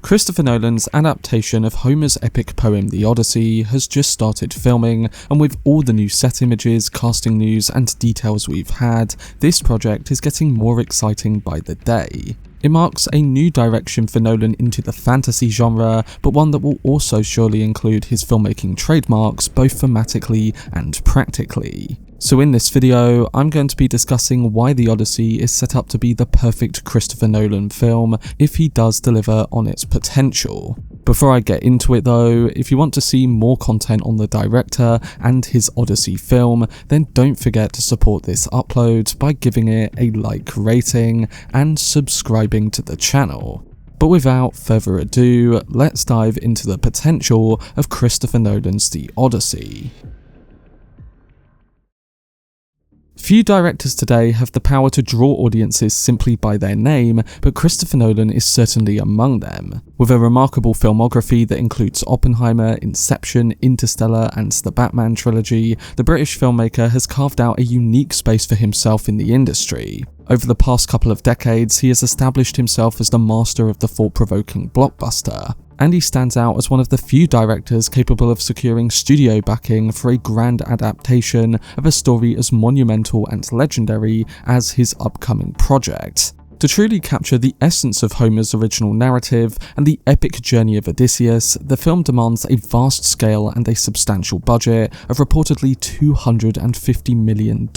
Christopher Nolan's adaptation of Homer's epic poem The Odyssey has just started filming, and with all the new set images, casting news and details we've had, this project is getting more exciting by the day. It marks a new direction for Nolan into the fantasy genre, but one that will also surely include his filmmaking trademarks both thematically and practically. So in this video, I'm going to be discussing why The Odyssey is set up to be the perfect Christopher Nolan film if he does deliver on its potential. Before I get into it though, if you want to see more content on the director and his Odyssey film, then don't forget to support this upload by giving it a like rating and subscribing to the channel. But without further ado, let's dive into the potential of Christopher Nolan's The Odyssey. Few directors today have the power to draw audiences simply by their name, but Christopher Nolan is certainly among them. With a remarkable filmography that includes Oppenheimer, Inception, Interstellar and the Batman trilogy, the British filmmaker has carved out a unique space for himself in the industry. Over the past couple of decades, he has established himself as the master of the thought-provoking blockbuster, and he stands out as one of the few directors capable of securing studio backing for a grand adaptation of a story as monumental and legendary as his upcoming project. To truly capture the essence of Homer's original narrative and the epic journey of Odysseus, the film demands a vast scale and a substantial budget of reportedly $250 million.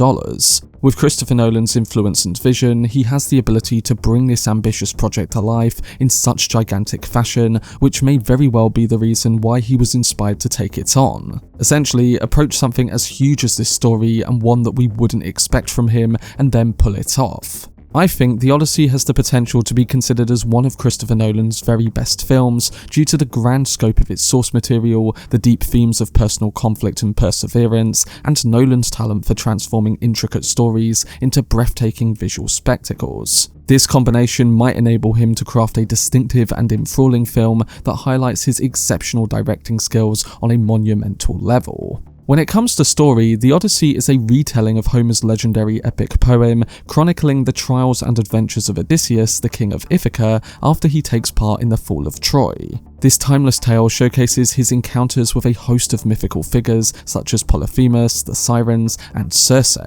With Christopher Nolan's influence and vision, he has the ability to bring this ambitious project to life in such gigantic fashion, which may very well be the reason why he was inspired to take it on. Essentially, approach something as huge as this story and one that we wouldn't expect from him and then pull it off. I think The Odyssey has the potential to be considered as one of Christopher Nolan's very best films due to the grand scope of its source material, the deep themes of personal conflict and perseverance, and Nolan's talent for transforming intricate stories into breathtaking visual spectacles. This combination might enable him to craft a distinctive and enthralling film that highlights his exceptional directing skills on a monumental level. When it comes to story, The Odyssey is a retelling of Homer's legendary epic poem, chronicling the trials and adventures of Odysseus, the king of Ithaca, after he takes part in the fall of Troy. This timeless tale showcases his encounters with a host of mythical figures such as Polyphemus, the Sirens, and Circe.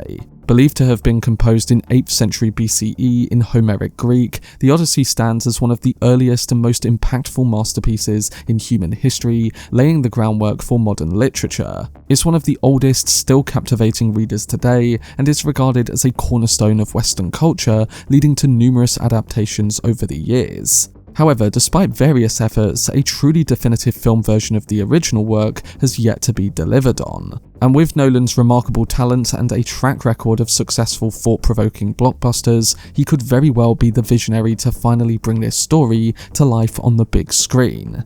Believed to have been composed in 8th century BCE in Homeric Greek, The Odyssey stands as one of the earliest and most impactful masterpieces in human history, laying the groundwork for modern literature. It's one of the oldest, still captivating readers today, and is regarded as a cornerstone of Western culture, leading to numerous adaptations over the years. However, despite various efforts, a truly definitive film version of the original work has yet to be delivered on. And with Nolan's remarkable talent and a track record of successful thought-provoking blockbusters, he could very well be the visionary to finally bring this story to life on the big screen.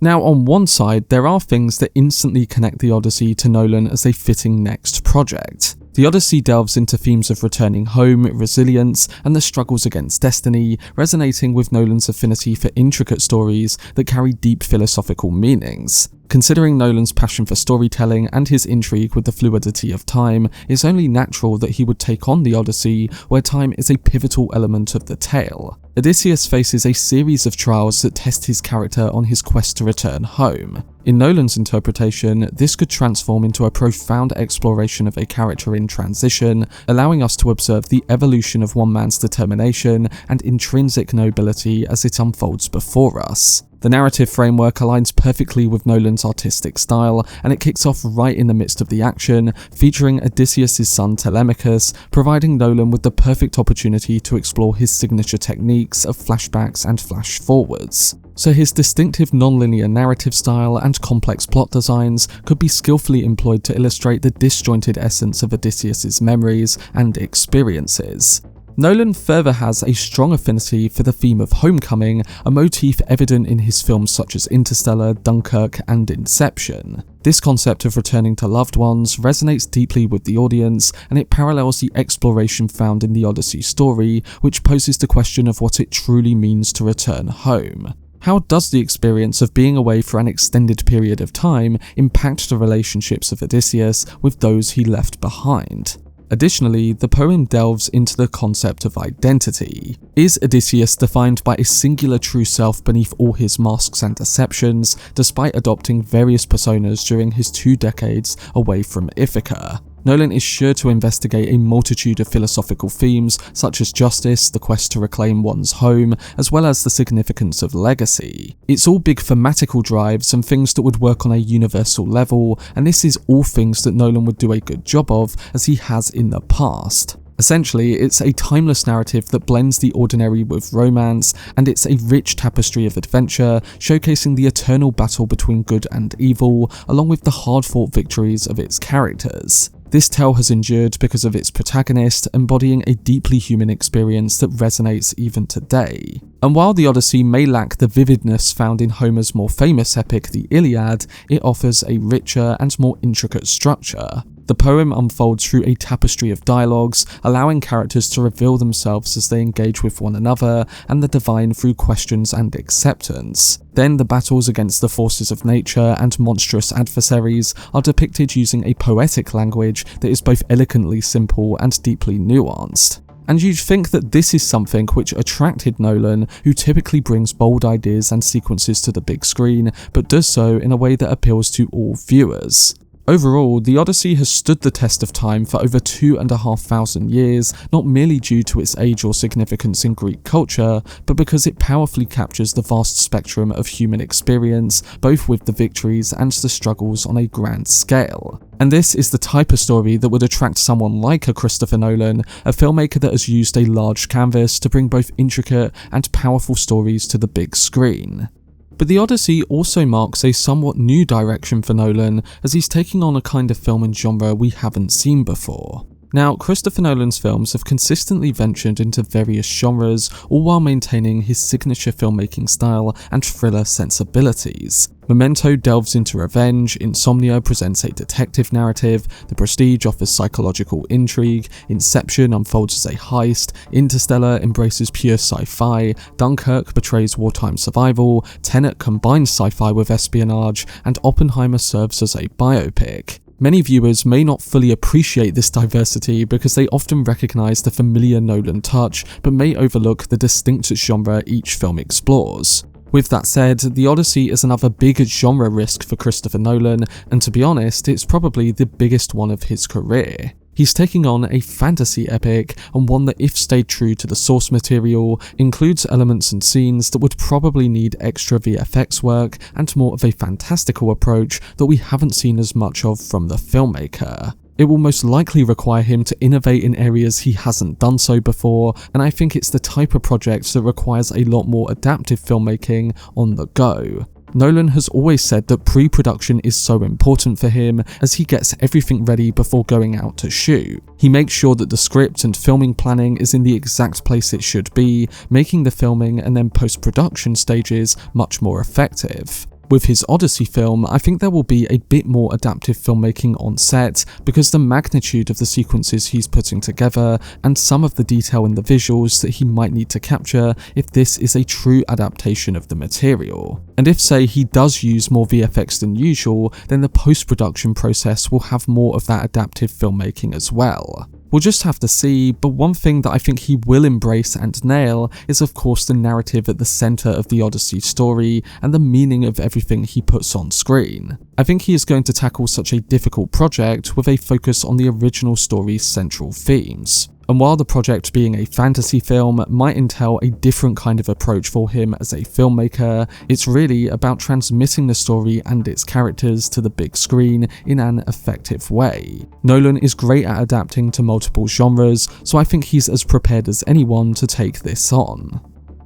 Now, on one side, there are things that instantly connect The Odyssey to Nolan as a fitting next project. The Odyssey delves into themes of returning home, resilience, and the struggles against destiny, resonating with Nolan's affinity for intricate stories that carry deep philosophical meanings. Considering Nolan's passion for storytelling and his intrigue with the fluidity of time, it's only natural that he would take on The Odyssey, where time is a pivotal element of the tale. Odysseus faces a series of trials that test his character on his quest to return home. In Nolan's interpretation, this could transform into a profound exploration of a character in transition, allowing us to observe the evolution of one man's determination and intrinsic nobility as it unfolds before us. The narrative framework aligns perfectly with Nolan's artistic style, and it kicks off right in the midst of the action, featuring Odysseus' son Telemachus, providing Nolan with the perfect opportunity to explore his signature techniques of flashbacks and flash forwards. So his distinctive non-linear narrative style and complex plot designs could be skillfully employed to illustrate the disjointed essence of Odysseus' memories and experiences. Nolan further has a strong affinity for the theme of homecoming, a motif evident in his films such as Interstellar, Dunkirk, and Inception. This concept of returning to loved ones resonates deeply with the audience, and it parallels the exploration found in the Odyssey story, which poses the question of what it truly means to return home. How does the experience of being away for an extended period of time impact the relationships of Odysseus with those he left behind? Additionally, the poem delves into the concept of identity. Is Odysseus defined by a singular true self beneath all his masks and deceptions, despite adopting various personas during his 2 decades away from Ithaca? Nolan is sure to investigate a multitude of philosophical themes such as justice, the quest to reclaim one's home, as well as the significance of legacy. It's all big thematical drives and things that would work on a universal level, and this is all things that Nolan would do a good job of, as he has in the past. Essentially, it's a timeless narrative that blends the ordinary with romance, and it's a rich tapestry of adventure, showcasing the eternal battle between good and evil, along with the hard-fought victories of its characters. This tale has endured because of its protagonist, embodying a deeply human experience that resonates even today. And while the Odyssey may lack the vividness found in Homer's more famous epic, the Iliad, it offers a richer and more intricate structure. The poem unfolds through a tapestry of dialogues, allowing characters to reveal themselves as they engage with one another, and the divine through questions and acceptance. Then the battles against the forces of nature and monstrous adversaries are depicted using a poetic language that is both elegantly simple and deeply nuanced. And you'd think that this is something which attracted Nolan, who typically brings bold ideas and sequences to the big screen, but does so in a way that appeals to all viewers. Overall, The Odyssey has stood the test of time for over 2,500 years, not merely due to its age or significance in Greek culture, but because it powerfully captures the vast spectrum of human experience, both with the victories and the struggles on a grand scale. And this is the type of story that would attract someone like a Christopher Nolan, a filmmaker that has used a large canvas to bring both intricate and powerful stories to the big screen. But The Odyssey also marks a somewhat new direction for Nolan, as he's taking on a kind of film and genre we haven't seen before. Now, Christopher Nolan's films have consistently ventured into various genres, all while maintaining his signature filmmaking style and thriller sensibilities. Memento delves into revenge, Insomnia presents a detective narrative, The Prestige offers psychological intrigue, Inception unfolds as a heist, Interstellar embraces pure sci-fi, Dunkirk portrays wartime survival, Tenet combines sci-fi with espionage, and Oppenheimer serves as a biopic. Many viewers may not fully appreciate this diversity because they often recognise the familiar Nolan touch, but may overlook the distinct genre each film explores. With that said, The Odyssey is another big genre risk for Christopher Nolan, and to be honest, it's probably the biggest one of his career. He's taking on a fantasy epic, and one that, if stayed true to the source material, includes elements and scenes that would probably need extra VFX work and more of a fantastical approach that we haven't seen as much of from the filmmaker. It will most likely require him to innovate in areas he hasn't done so before, and I think it's the type of project that requires a lot more adaptive filmmaking on the go. Nolan has always said that pre-production is so important for him, as he gets everything ready before going out to shoot. He makes sure that the script and filming planning is in the exact place it should be, making the filming and then post-production stages much more effective. With his Odyssey film, I think there will be a bit more adaptive filmmaking on set, because the magnitude of the sequences he's putting together, and some of the detail in the visuals that he might need to capture if this is a true adaptation of the material. And if, say, he does use more VFX than usual, then the post-production process will have more of that adaptive filmmaking as well. We'll just have to see, but one thing that I think he will embrace and nail is of course the narrative at the centre of the Odyssey story and the meaning of everything he puts on screen. I think he is going to tackle such a difficult project with a focus on the original story's central themes. And while the project being a fantasy film might entail a different kind of approach for him as a filmmaker, it's really about transmitting the story and its characters to the big screen in an effective way. Nolan is great at adapting to multiple genres, so I think he's as prepared as anyone to take this on.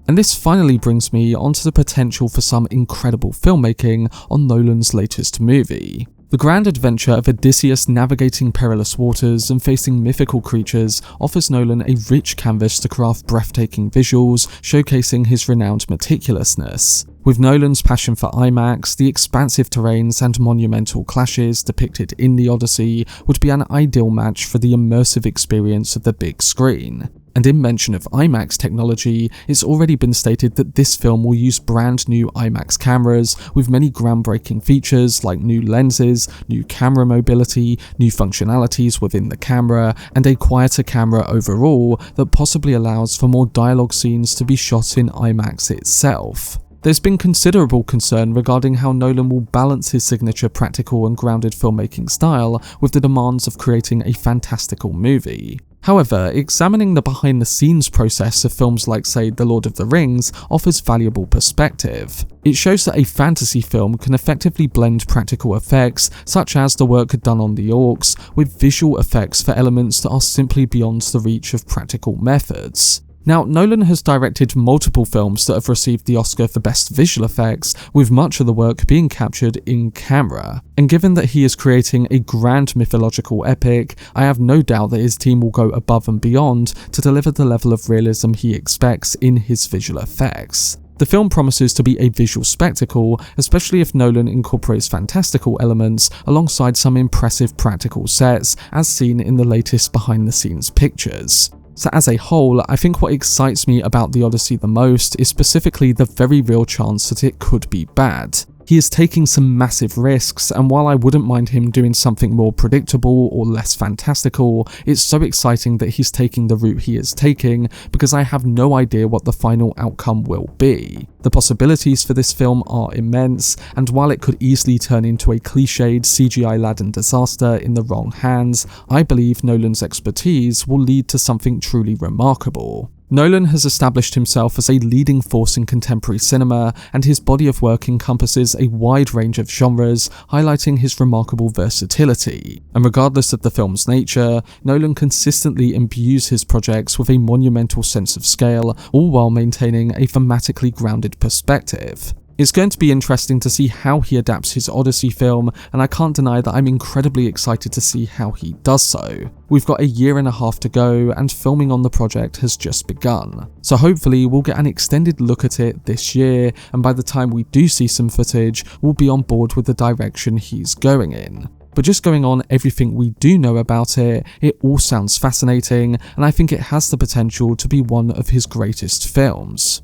And this finally brings me onto the potential for some incredible filmmaking on Nolan's latest movie. The grand adventure of Odysseus navigating perilous waters and facing mythical creatures offers Nolan a rich canvas to craft breathtaking visuals, showcasing his renowned meticulousness. With Nolan's passion for IMAX, the expansive terrains and monumental clashes depicted in The Odyssey would be an ideal match for the immersive experience of the big screen. And in mention of IMAX technology, it's already been stated that this film will use brand new IMAX cameras with many groundbreaking features like new lenses, new camera mobility, new functionalities within the camera, and a quieter camera overall that possibly allows for more dialogue scenes to be shot in IMAX itself. There's been considerable concern regarding how Nolan will balance his signature practical and grounded filmmaking style with the demands of creating a fantastical movie. However, examining the behind-the-scenes process of films like, say, The Lord of the Rings offers valuable perspective. It shows that a fantasy film can effectively blend practical effects, such as the work done on the orcs, with visual effects for elements that are simply beyond the reach of practical methods. Now, Nolan has directed multiple films that have received the Oscar for Best Visual Effects, with much of the work being captured in camera. And given that he is creating a grand mythological epic, I have no doubt that his team will go above and beyond to deliver the level of realism he expects in his visual effects. The film promises to be a visual spectacle, especially if Nolan incorporates fantastical elements alongside some impressive practical sets, as seen in the latest behind-the-scenes pictures. So as a whole, I think what excites me about The Odyssey the most is specifically the very real chance that it could be bad. He is taking some massive risks, and while I wouldn't mind him doing something more predictable or less fantastical, it's so exciting that he's taking the route he is taking, because I have no idea what the final outcome will be. The possibilities for this film are immense, and while it could easily turn into a cliched CGI-laden disaster in the wrong hands, I believe Nolan's expertise will lead to something truly remarkable. Nolan has established himself as a leading force in contemporary cinema, and his body of work encompasses a wide range of genres, highlighting his remarkable versatility. And regardless of the film's nature, Nolan consistently imbues his projects with a monumental sense of scale, all while maintaining a thematically grounded perspective. It's going to be interesting to see how he adapts his Odyssey film, and I can't deny that I'm incredibly excited to see how he does so. We've got a year and a half to go, and filming on the project has just begun. So hopefully we'll get an extended look at it this year, and by the time we do see some footage, we'll be on board with the direction he's going in. But just going on everything we do know about it, it all sounds fascinating, and I think it has the potential to be one of his greatest films.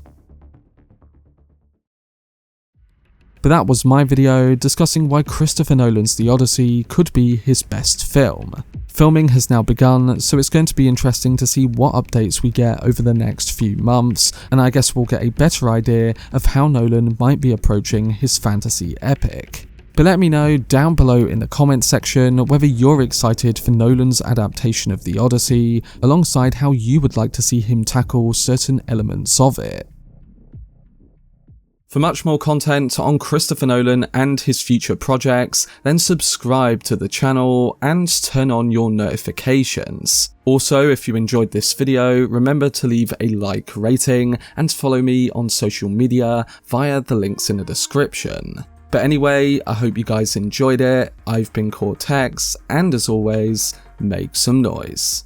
But that was my video discussing why Christopher Nolan's The Odyssey could be his best film. Filming has now begun, so it's going to be interesting to see what updates we get over the next few months, and I guess we'll get a better idea of how Nolan might be approaching his fantasy epic. But let me know down below in the comments section whether you're excited for Nolan's adaptation of The Odyssey, alongside how you would like to see him tackle certain elements of it. For much more content on Christopher Nolan and his future projects, then subscribe to the channel and turn on your notifications. Also, if you enjoyed this video, remember to leave a like rating and follow me on social media via the links in the description. But anyway, I hope you guys enjoyed it. I've been Cortex, and as always, make some noise.